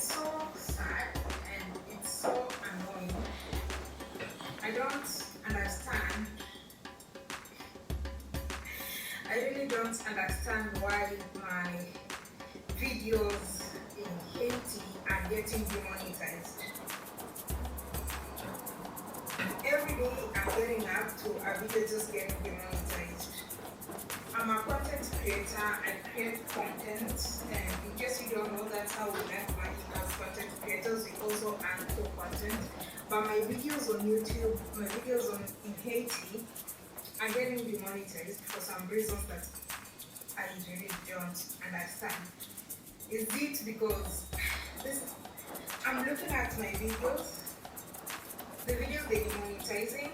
It's so sad and it's so annoying. I don't understand. I really don't understand why my videos in Haiti are getting demonetized. Every day I'm getting up to a video just getting demonetized. I'm a content creator, I create content, and in case you don't know, that's how we make money as content creators. We also earn through content. But my videos on YouTube, my videos in Haiti are getting demonetized for some reasons that I really don't understand. Is it because I'm looking at my videos, the videos they're demonetizing,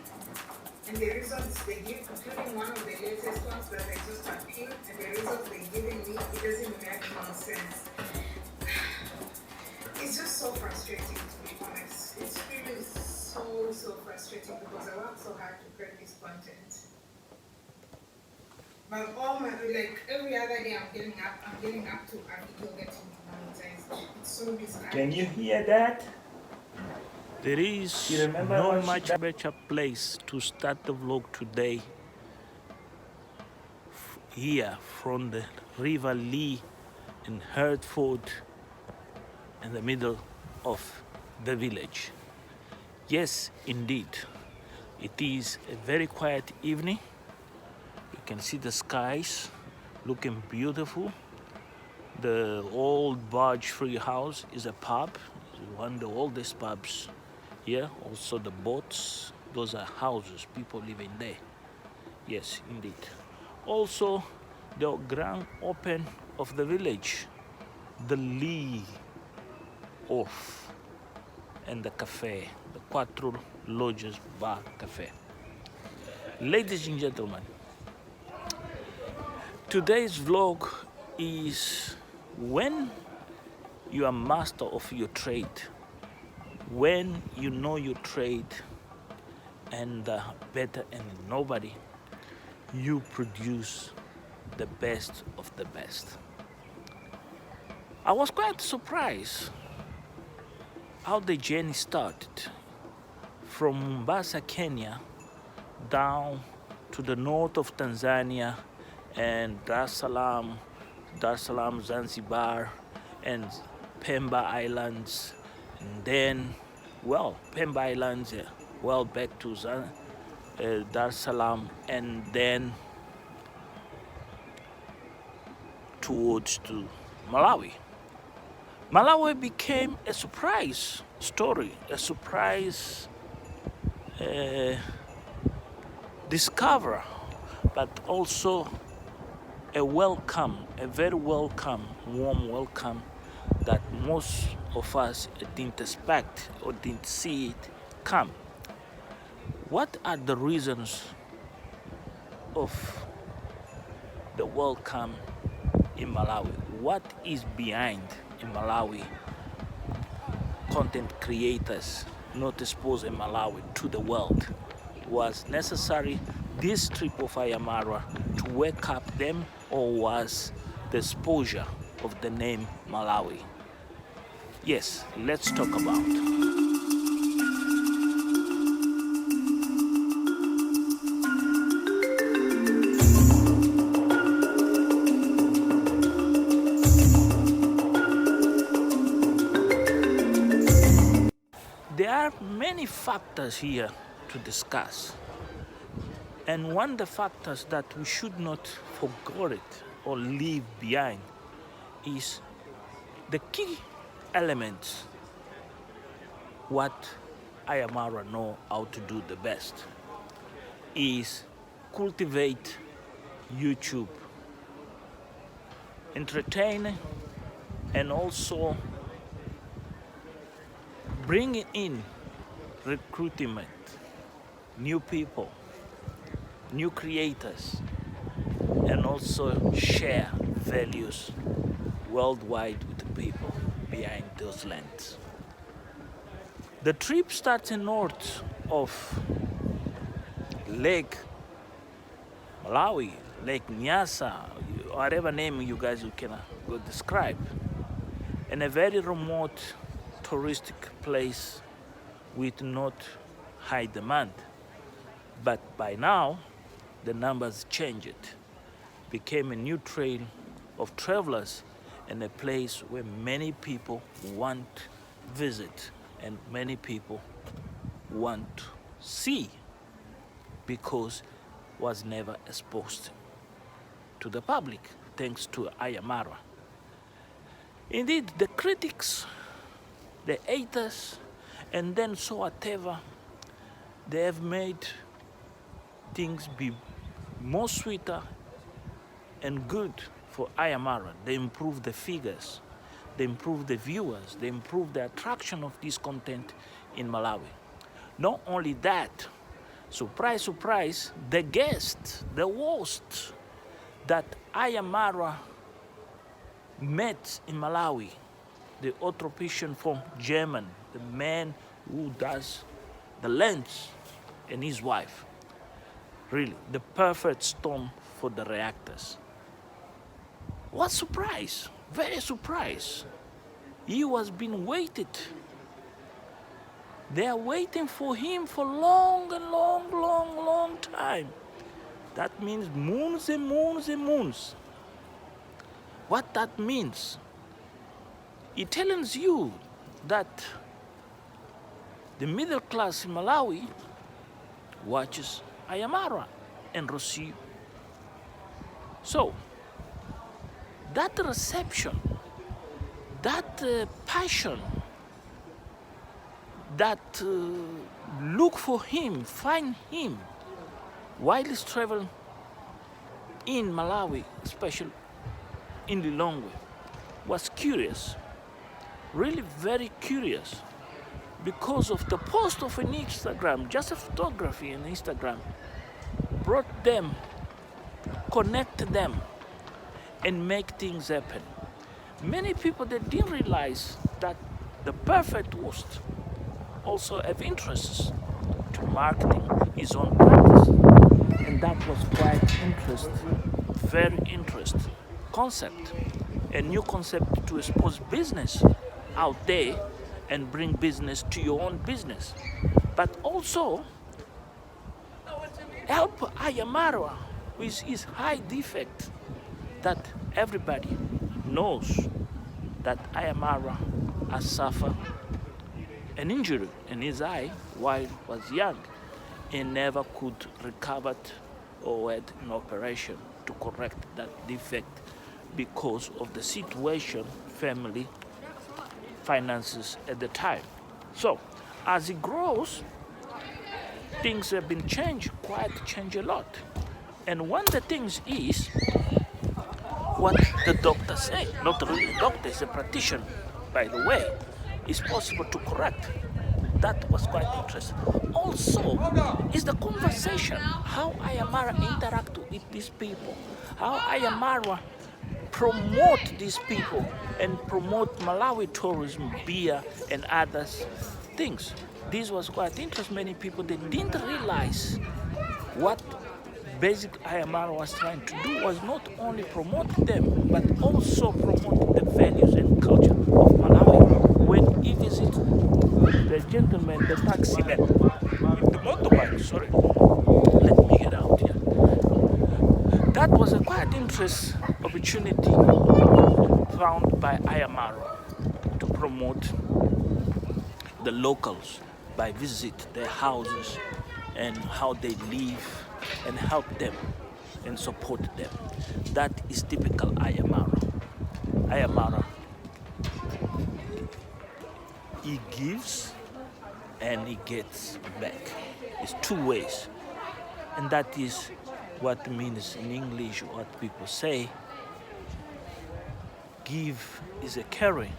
and the reasons they give, including one of the latest ones that I just appealed, and the reasons they're giving me, it doesn't make no sense. It's just so frustrating, to be honest. It's really so frustrating because I work so hard to create this content. But all my, like every other day I'm getting up to a video getting demonetized. It's so discouraging. Can you hear that? There is no much better place to start the vlog today here from the River Lee in Hertford in the middle of the village. Yes, indeed, it is a very quiet evening. You can see the skies looking beautiful. The old barge-free house is a pub, one of the oldest pubs here. Also the boats, those are houses, people living there. Yes, indeed. Also the grand open of the village, the Lee off, and the cafe, the Quattro Lodges Bar Cafe. Ladies and gentlemen, today's vlog is when you are master of your trade, when you know your trade and better than nobody, you produce the best of the best. I was quite surprised how the journey started from Mombasa, Kenya, down to the north of Tanzania and Dar es Salaam, Zanzibar, and Pemba Islands, and then, well, Pemba Islands, well, back to Dar es Salaam, and then towards to Malawi. Malawi became a surprise story, a surprise discover, but also a welcome, a very welcome, warm welcome that most of us didn't expect or didn't see it come. What are the reasons of the welcome in Malawi? What is behind in Malawi content creators not exposed in Malawi to the world? Was necessary this trip of Iam Marwa to wake up them, or was the exposure of the name Malawi? Yes, let's talk about. There are many factors here to discuss. And one of the factors that we should not forget or leave behind is the key elements what Iam Marwa know how to do the best is cultivate YouTube, entertain, and also bringing in recruitment, new people, new creators, and also share values worldwide with the people behind those lands. The trip starts in north of Lake Malawi, Lake Nyasa, whatever name you guys can go describe. in a very remote touristic place with not high demand. But by now, the numbers changed. Became a new trail of travelers and a place where many people want visit and many people want to see because was never exposed to the public thanks to Iam Marwa. Indeed, the critics, the haters, and then so whatever, they have made things be more sweeter and good for Iam Marwa. They improve the figures, they improve the viewers, they improve the attraction of this content in Malawi. Not only that, surprise, surprise, the guest, the host that Iam Marwa met in Malawi, the orthopedician from Germany, the man who does the lens, and his wife. Really, the perfect storm for the reactors. What surprise, very surprise. He was being waited. They are waiting for him for long and long time. That means moons and moons and moons. What that means, it tells you that the middle class in Malawi watches Iam Marwa and Rocio. So, that reception, that passion, that look for him, find him, while he's traveling in Malawi, especially in Lilongwe, was curious, really very curious, because of the post of an Instagram, just a photography on Instagram, brought them, connect them, and make things happen. Many people that didn't realize that the perfect host also have interests to marketing his own practice, and that was quite very interesting concept, a new concept to expose business out there and bring business to your own business, but also help Iam Marwa with his high defect that everybody knows that Iam Marwa has suffered an injury in his eye while he was young and never could recover or had an operation to correct that defect because of the situation, family, finances at the time. So, as he grows, things have been changed a lot. And one of the things is what the doctor say, not really a doctor, it's a practitioner, by the way, is possible to correct. That was quite interesting. Also, is the conversation, how Iam Marwa interact with these people, how Iam Marwa promote these people and promote Malawi tourism, beer and other things. This was quite interesting. Many people they didn't realize what basic Iam Marwa was trying to do was not only promote them, but also promote the values and culture of Malawi. When he visited the gentleman, the taxi man, the motorbike, sorry, let me get out here. That was a quite interesting opportunity found by Iam Marwa to promote the locals by visit their houses and how they live and help them and support them. That is typical Iam Marwa. Iam Marwa, he gives and he gets back. It's two ways. And that is what means in English, what people say, give is a caring,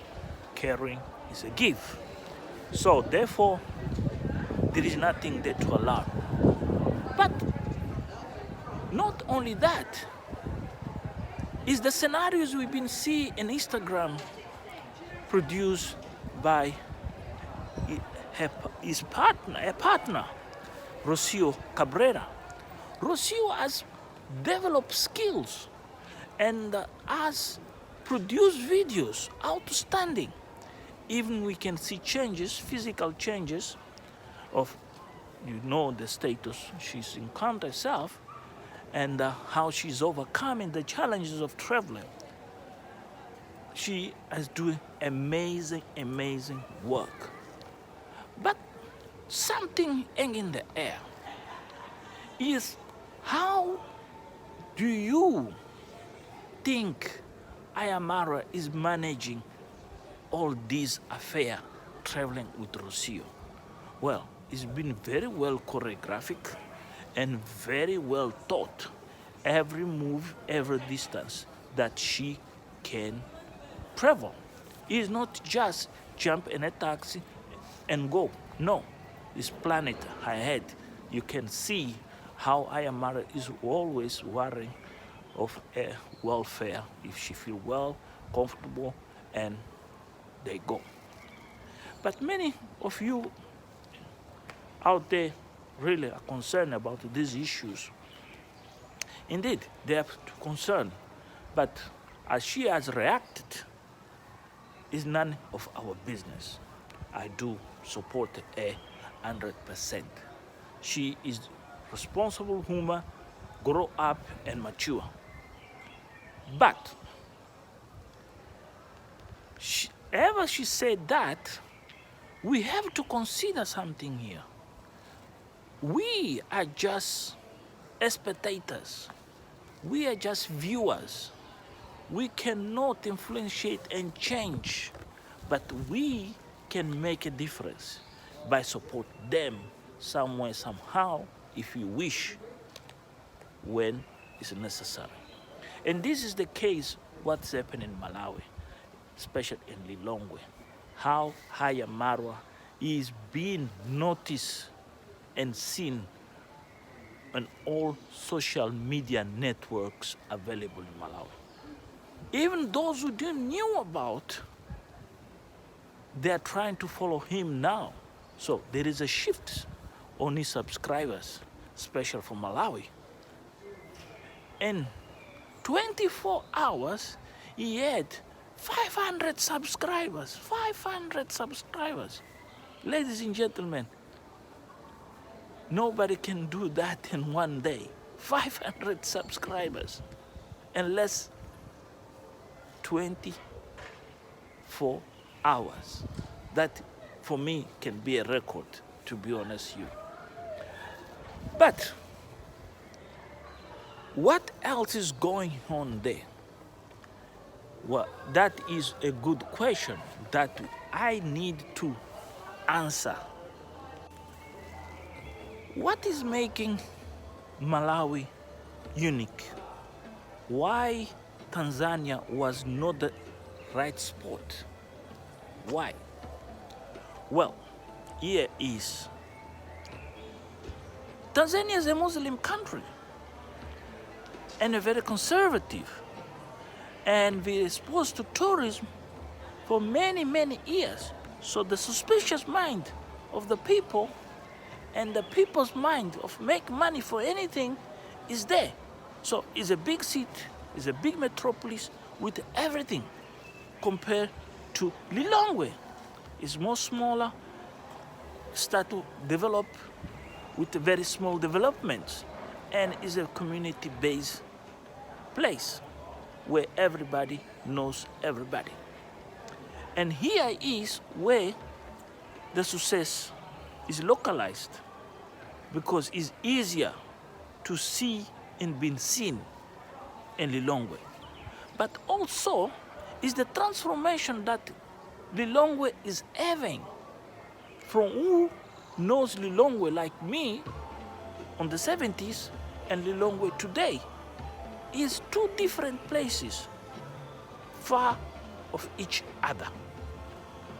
caring is a give. So therefore, there is nothing there to allow. But not only that, is the scenarios we've been seeing in Instagram produced by his partner, Rocio Cabrera. Rocio has developed skills and has produce videos, outstanding. Even we can see changes, physical changes of, the status she's encountered herself, and how she's overcoming the challenges of traveling. She is doing amazing, amazing work. But something hanging in the air is, how do you think Iam Marwa is managing all this affair traveling with Rocio? Well, it's been very well choreographic and very well thought. Every move, every distance that she can travel. It's not just jump in a taxi and go. No, it's planet ahead. You can see how Iam Marwa is always worrying of her welfare, if she feel well, comfortable, and they go. But many of you out there really are concerned about these issues. Indeed, they are concerned, but as she has reacted, is none of our business. I do support her 100%. She is responsible woman, grow up and mature. But ever she said that, we have to consider something here. We are just spectators. We are just viewers. We cannot influence and change, but we can make a difference by support them somewhere, somehow, if you wish, when it's necessary. And this is the case what's happening in Malawi, especially in Lilongwe, how Iam Marwa is being noticed and seen on all social media networks available in Malawi. Even those who didn't knew about, they are trying to follow him now. So there is a shift on his subscribers, especially from Malawi. In 24 hours, he had 500 subscribers. 500 subscribers. Ladies and gentlemen, nobody can do that in one day. 500 subscribers. Unless 24 hours. That, for me, can be a record, to be honest with you. But what else is going on there? Well, that is a good question that I need to answer. What is making Malawi unique? Why Tanzania was not the right spot? Why? Well, here is. Tanzania is a Muslim country and a very conservative, and we are exposed to tourism for many, many years. So the suspicious mind of the people and the people's mind of make money for anything is there. So it's a big city, it's a big metropolis with everything compared to Lilongwe. It's more smaller, start to develop with very small developments, and is a community-based place where everybody knows everybody. And here is where the success is localized, because it's easier to see and be seen in Lilongwe. But also is the transformation that Lilongwe is having. From who knows Lilongwe like me on the 70s and Lilongwe today is two different places, far of each other,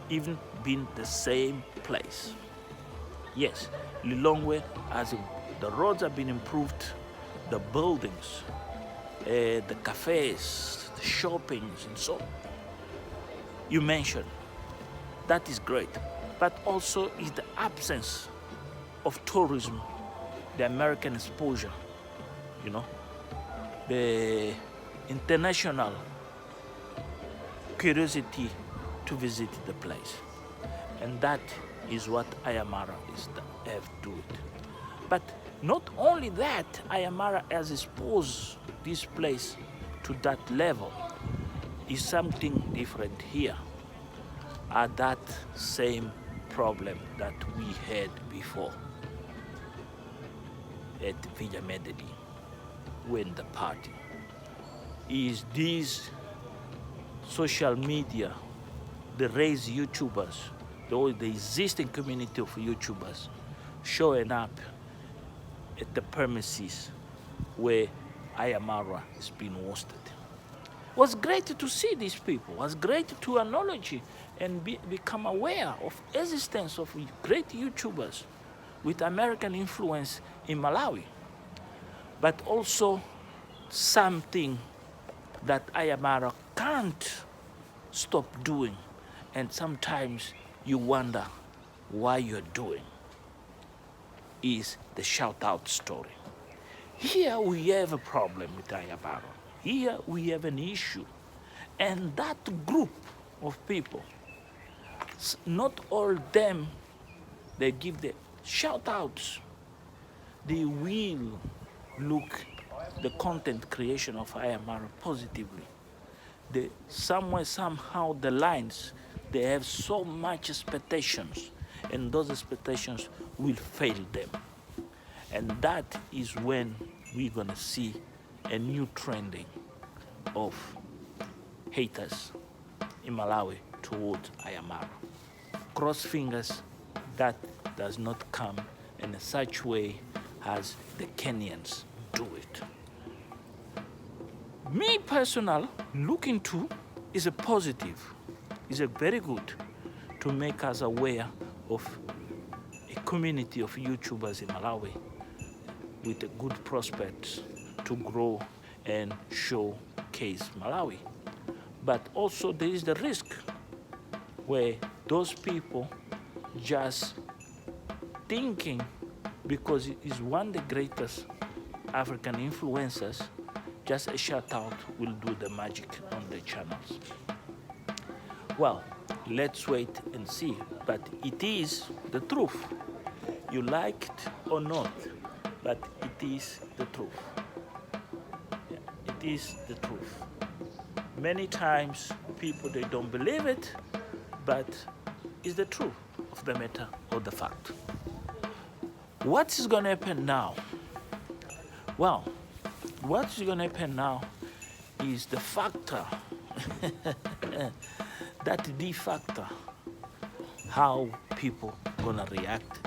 even being the same place. Yes, Lilongwe, as the roads have been improved, the buildings, the cafes, the shoppings, and so on. You mentioned, that is great, but also is the absence of tourism, the American exposure, the international curiosity to visit the place. And that is what Iam Marwa have to it. But not only that, Iam Marwa has exposed this place to that level. Is something different here. Are that same problem that we had before at Villa Medellin when the party? Is these social media, the raised YouTubers, the existing community of YouTubers showing up at the premises where Iam Marwa is being hosted? It was great to see these people. It was great to acknowledge and become aware of existence of great YouTubers with American influence in Malawi. But also something that Iam Marwa can't stop doing, and sometimes you wonder why you're doing, is the shout-out story. Here we have a problem with Iam Marwa. Here we have an issue. And that group of people, not all them, they give the shout-outs. They will look the content creation of Iam Marwa positively. Somehow the lines, they have so much expectations, and those expectations will fail them. And that is when we're gonna see a new trending of haters in Malawi towards Iam Marwa. Cross fingers that does not come in such way as the Kenyans do it. Me personal, looking to is a positive, is a very good to make us aware of a community of YouTubers in Malawi with a good prospects to grow and showcase Malawi. But also there is the risk where those people just thinking because it is one of the greatest African influencers, just a shout out will do the magic on the channels. Well, let's wait and see, but it is the truth. You like it or not, but it is the truth. Yeah, it is the truth. Many times people, they don't believe it, but it's the truth of the matter or the fact. What is going to happen now? Well, what is going to happen now is the factor, that the factor, how people gonna react,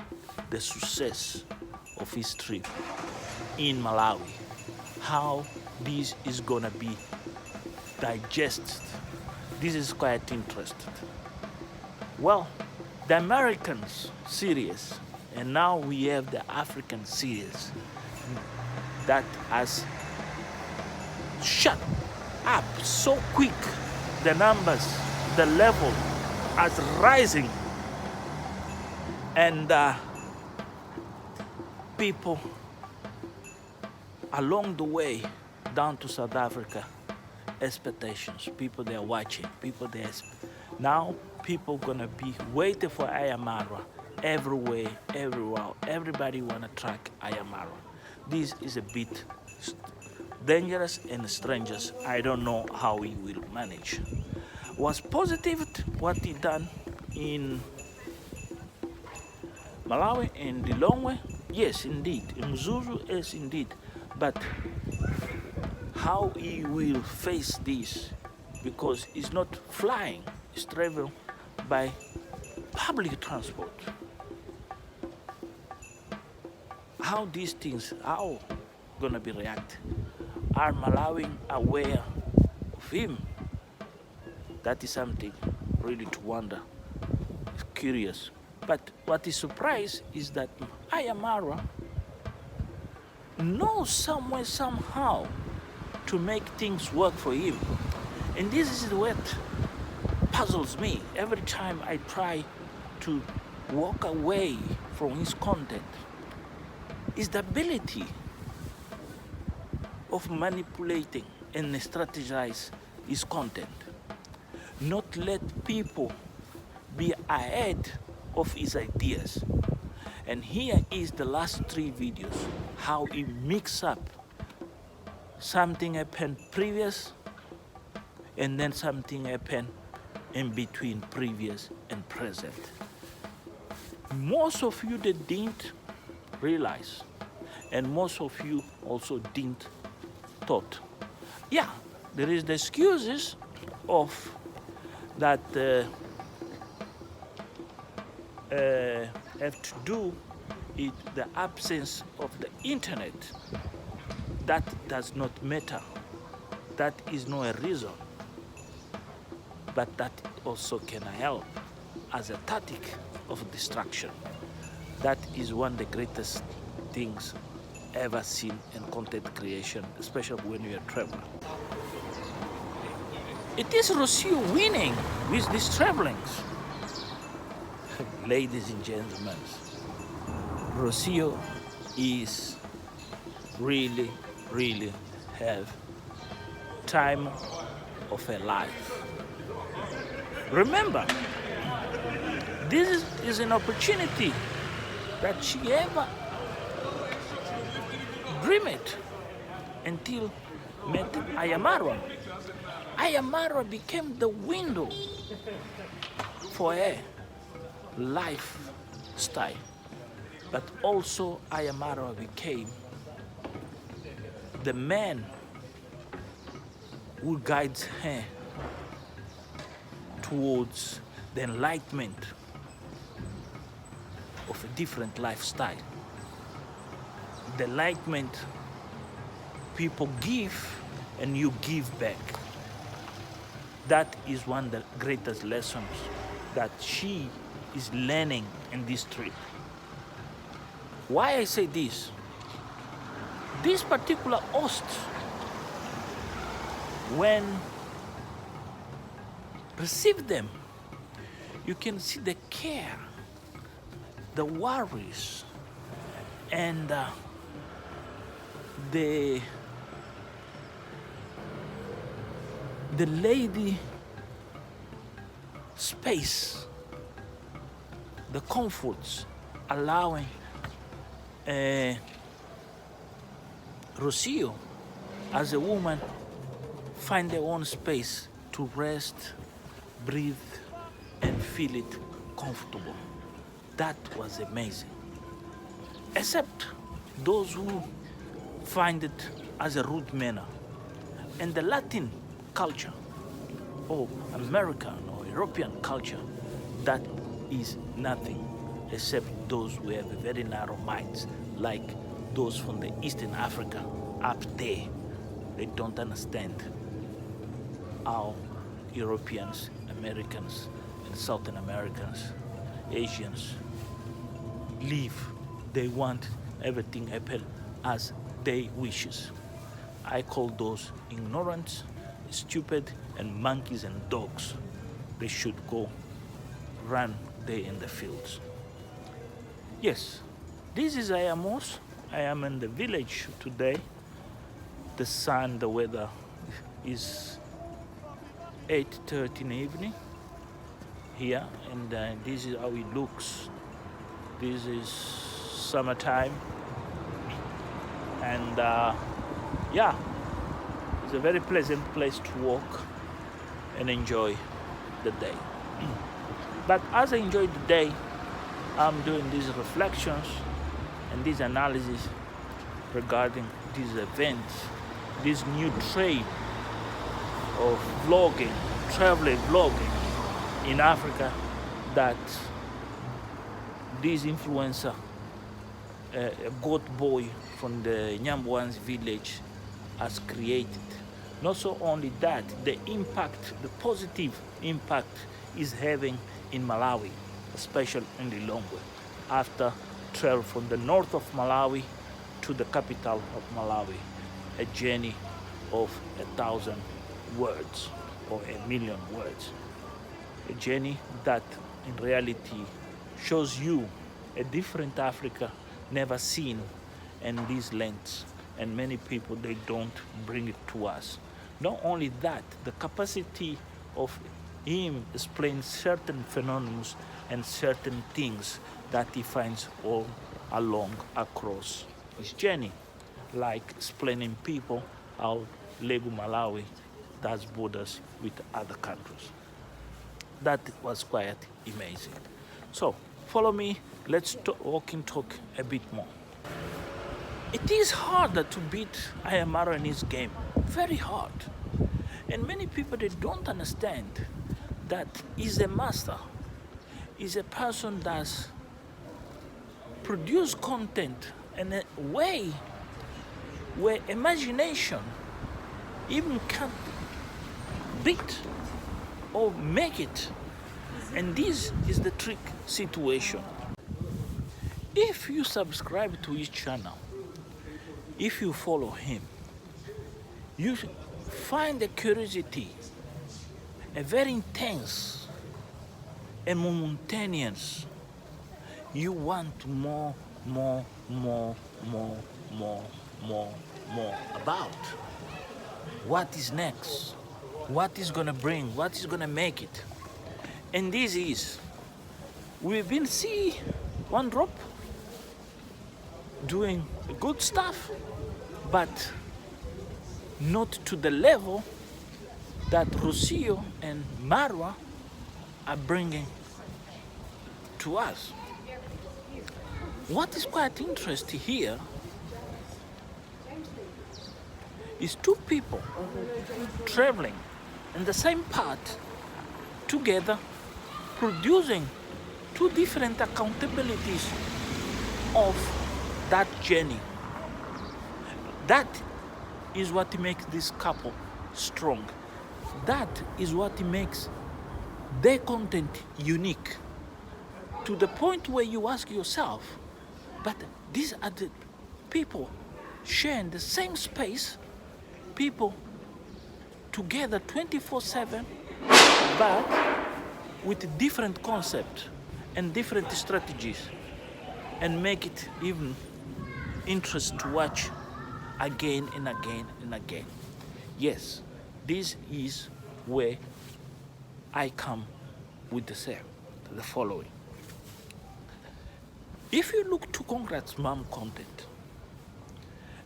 the success of his trip in Malawi, how this is gonna be digested. This is quite interesting. Well, the Americans series, and now we have the African series that has shut up so quick. The numbers, the level is rising, and people along the way down to South Africa, expectations, people they're watching, people they now people gonna be waiting for Iam Marwa everywhere, everybody wanna track Iam Marwa. This is a bit dangerous and strangers. I don't know how he will manage. Was positive what he done in Malawi and Lilongwe? Yes, indeed. In Mzuzu, yes, indeed. But how he will face this, because he's not flying, he's traveling by public transport. How these things, how gonna be reacted? Are Malawi aware of him? That is something really to wonder. It's curious. But what is surprised is that Iam Marwa knows somewhere, somehow, to make things work for him. And this is what puzzles me. Every time I try to walk away from his content, is the ability of manipulating and strategize his content. not let people be ahead of his ideas. And here is the last 3 videos, how he mix up something happened previous and then something happened in between previous and present. Most of you that didn't realize, and most of you also didn't thought. Yeah, there is the excuses of that have to do with the absence of the internet. That does not matter. That is not a reason. But that also can help as a tactic of distraction. That is one of the greatest things ever seen in content creation, especially when you're a traveler. It is Rocio winning with these travelings. Ladies and gentlemen, Rocio is really have time of her life. Remember, this is an opportunity that she ever dreamed until met Iam Marwa. Iam Marwa became the window for her lifestyle, but also Iam Marwa became the man who guides her towards the enlightenment of a different lifestyle. The enlightenment people give and you give back. That is one of the greatest lessons that she is learning in this trip. Why I say this? This particular host, when receive them, you can see the care, the worries, and the lady space, the comforts, allowing Rocio as a woman find their own space to rest, breathe, and feel it comfortable. That was amazing. Except those who find it as a rude manner. And the Latin culture, or American or European culture, that is nothing except those who have a very narrow minds, like those from the Eastern Africa up there. They don't understand how Europeans, Americans, and Southern Americans, Asians live. They want everything happen as they wishes. I call those ignorant, stupid, and monkeys and dogs. They should go run there in the fields. Yes, this is Iamos. I am in the village today. The sun, the weather is 8:30 in the evening here, and this is how it looks. This is summertime, and yeah, it's a very pleasant place to walk and enjoy the day. But as I enjoy the day, I'm doing these reflections and these analysis regarding these events, this new trade of vlogging, traveling vlogging in Africa, that this influencer, a goat boy from the Nyambwan's village, has created. Not so only that, the impact, the positive impact is having in Malawi, especially in Lilongwe, after travel from the north of Malawi to the capital of Malawi, a journey of 1,000 words or 1,000,000 words. A journey that in reality shows you a different Africa never seen in these lands, and many people, they don't bring it to us. Not only that, the capacity of him explain certain phenomena and certain things that he finds all along across his journey, like explaining people how Lego Malawi does borders with other countries. That was quite amazing. So follow me, let's walk and talk a bit more. It is harder to beat Iam Marwa in his game, very hard. And many people, they don't understand that he's a master. He's a person that's produce content in a way where imagination even can't beat or make it. And this is the trick situation. If you subscribe to his channel, if you follow him, you find a curiosity, a very intense and momentaneous. You want more about what is next, what is gonna bring, what is gonna make it. And this is, we've been see one drop doing good stuff, but not to the level that Rocio and Marwa are bringing to us. What is quite interesting here is two people traveling in the same path together, producing two different accountabilities of that journey. That is what makes this couple strong. That is what makes their content unique, to the point where you ask yourself, but these are the people sharing the same space, people together 24/7, but with different concepts and different strategies, and make it even interesting to watch again and again and again. Yes, this is where I come with the following. If you look to Congrats Mom content,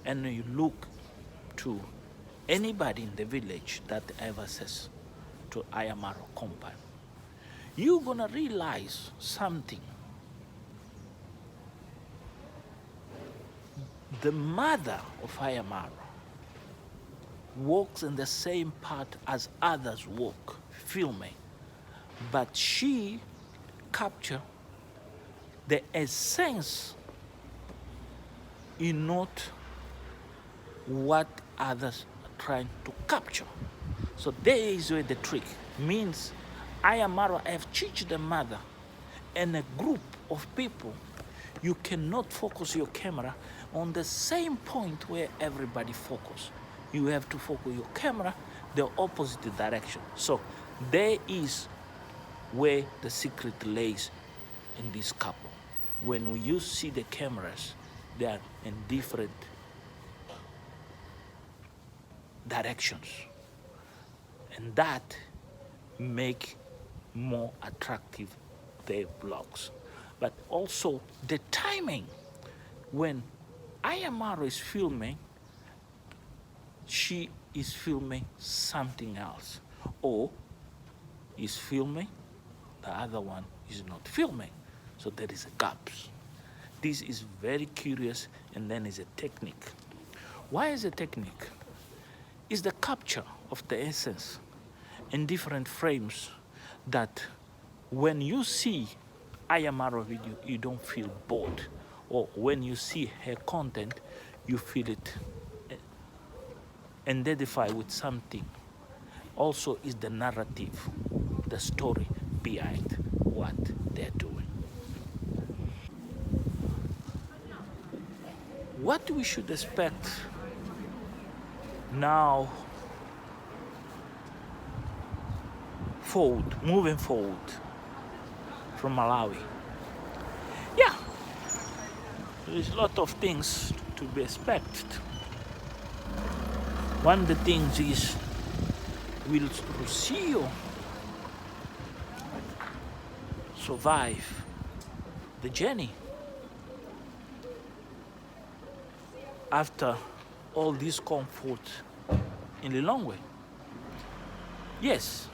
and you look to anybody in the village that have access to Iam Marwa compound, you're gonna realize something. The mother of Iam Marwa walks in the same path as others walk, filming, but she captures the essence in not what others are trying to capture. So there is where the trick means. Iam Marwa have teach the mother and a group of people, you cannot focus your camera on the same point where everybody focus. You have to focus your camera the opposite direction. So there is where the secret lays in this couple. When you see the cameras, they are in different directions, and that make more attractive their vlogs. But also the timing. When Iam Marwa is filming, she is filming something else, or is filming, the other one is not filming. So there is a gap. This is very curious, and then is a technique. Why is a technique? It's the capture of the essence in different frames, that when you see Iam Marwa video, you don't feel bored. Or when you see her content, you feel it identify with something. Also is the narrative, the story behind what they're doing. What we should expect now moving forward from Malawi? Yeah, there's a lot of things to be expected. One of the things is, will Rocio survive the journey. After all this comfort in the long way. Yes,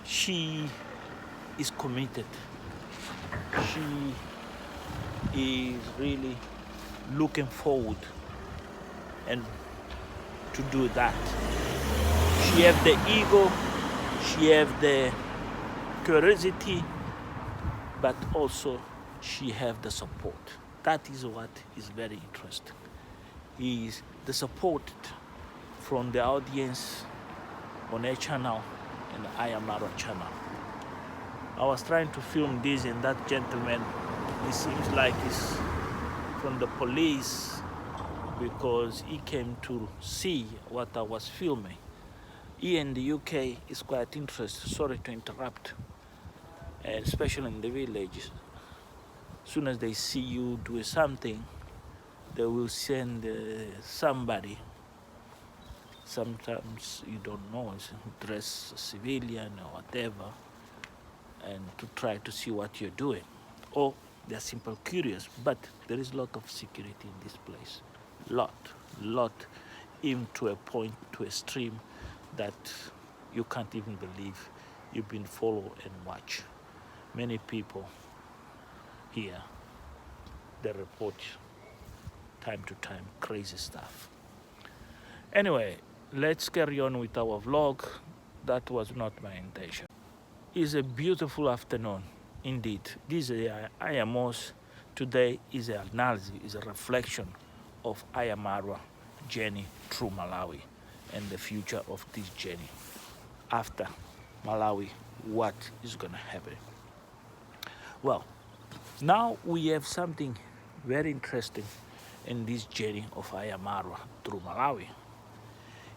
she is committed. She is really looking forward and to do that. She have the ego, she have the curiosity, but also she have the support. That is what is very interesting. Is the support from the audience on a channel and Iam Marwa channel. I was trying to film this, and that gentleman, it seems like he's from the police, because he came to see what I was filming. Here in the UK is quite interesting. Sorry to interrupt, and especially in the villages. As soon as they see you do something, they will send somebody. Sometimes you don't know, dress civilian or whatever, and to try to see what you're doing. Or they're simple curious, but there is a lot of security in this place. Lot, even to a point, to a stream that you can't even believe you've been followed and watched. Many people here, they report time to time crazy stuff. Anyway, let's carry on with our vlog. That was not my intention. It's a beautiful afternoon indeed. This is IAMO's today is an analysis, is a reflection of Iam Marwa journey through Malawi and the future of this journey. After Malawi, what is gonna happen? Well, now we have something very interesting in this journey of Iam Marwa through Malawi.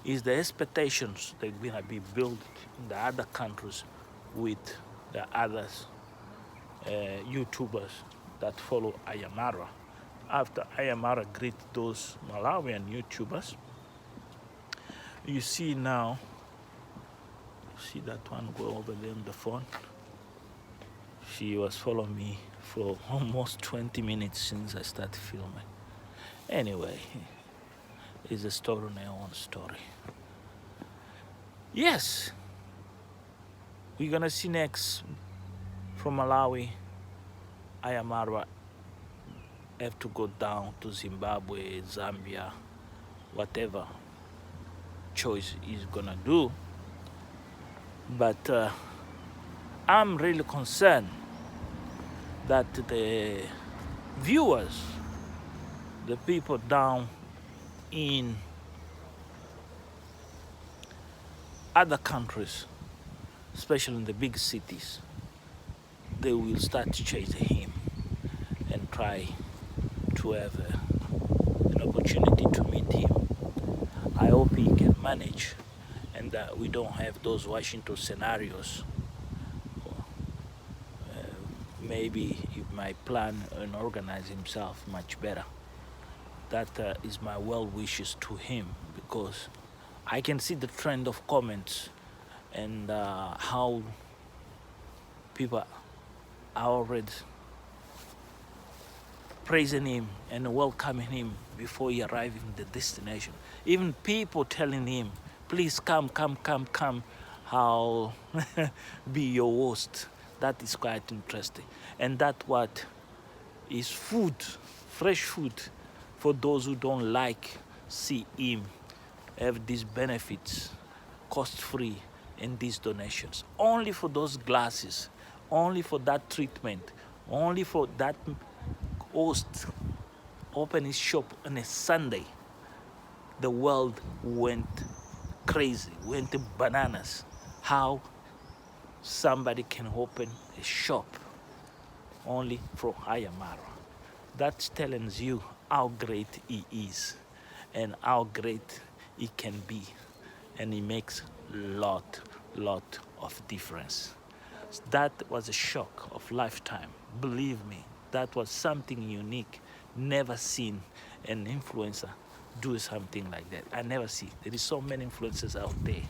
Is the expectations that are gonna be built in the other countries with the others YouTubers that follow Iam Marwa. After Iam Marwa greet those Malawian YouTubers, you see now, see that one go over there on the phone. She was following me for almost 20 minutes since I started filming. Anyway, it's a story on our own story. Yes, we're gonna see next from Malawi, Iam Marwa have to go down to Zimbabwe, Zambia, whatever choice he's gonna do. But I'm really concerned that the viewers, the people down in other countries, especially in the big cities, they will start chasing him and try to have an opportunity to meet him. I hope he can manage, and that we don't have those Washington scenarios. Maybe he might plan and organize himself much better. That is my well wishes to him, because I can see the trend of comments and how people are already praising him and welcoming him before he arrives in the destination. Even people telling him, please come, I'll be your host. That is quite interesting. And that what is food, fresh food, for those who don't like see him have these benefits, cost-free, in these donations. Only for those glasses, only for that treatment, only for that host open his shop on a Sunday, the world went crazy, went bananas. How somebody can open a shop only for Iam Marwa? That telling you how great he is and how great he can be, and he makes lot of difference. That was a shock of lifetime. Believe me, that was something unique. Never seen an influencer do something like that. I never see. There is so many influencers out there,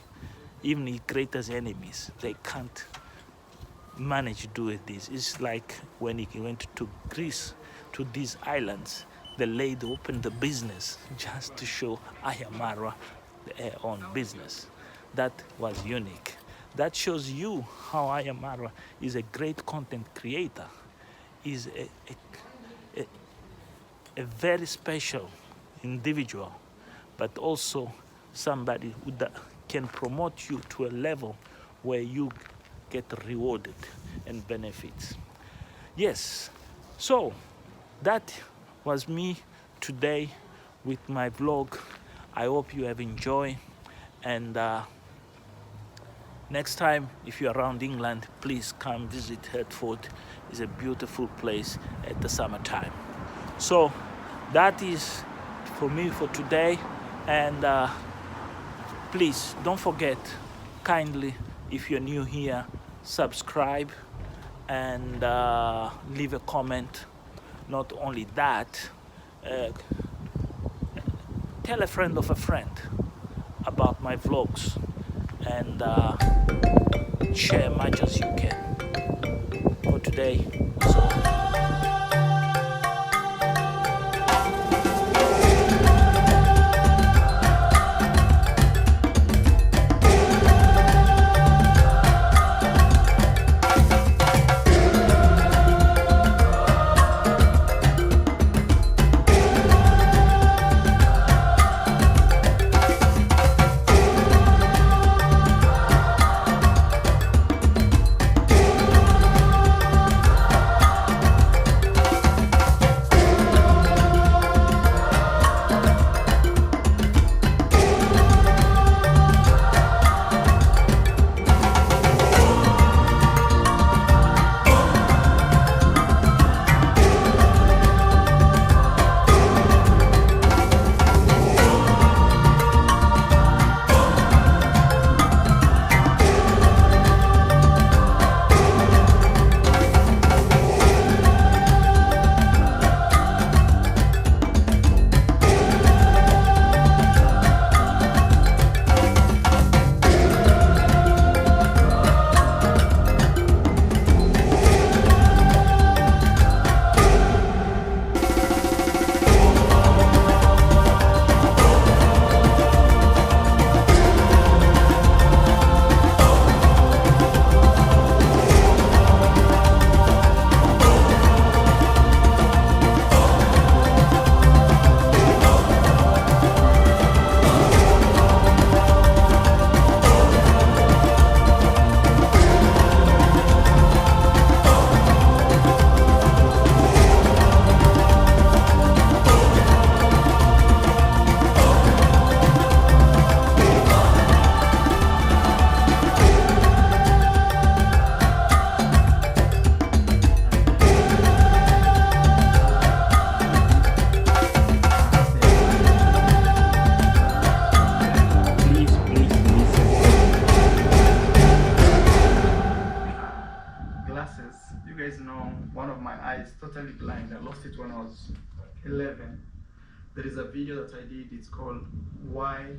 even his greatest enemies, they can't manage to do this. It's like when he went to Greece, to these islands, the lady opened the business just to show Iam Marwa their own business. That was unique. That shows you how Iam Marwa is a great content creator, is a very special individual, but also somebody who can promote you to a level where you get rewarded and benefits. Yes, so that was me today with my vlog. I hope you have enjoyed, and next time if you're around England, please come visit Hertford. It's a beautiful place at the summertime. So that is for me for today, and please don't forget, kindly, if you're new here, subscribe and leave a comment. Not only that, tell a friend of a friend about my vlogs, and share much as you can. For today, so one of my eyes totally blind. I lost it when I was 11. There is a video that I did. It's called Why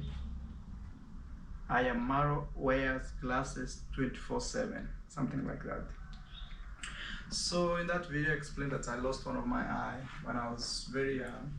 Iam Marwa Wears Glasses 24/7, something like that. So in that video I explained that I lost one of my eye when I was very young.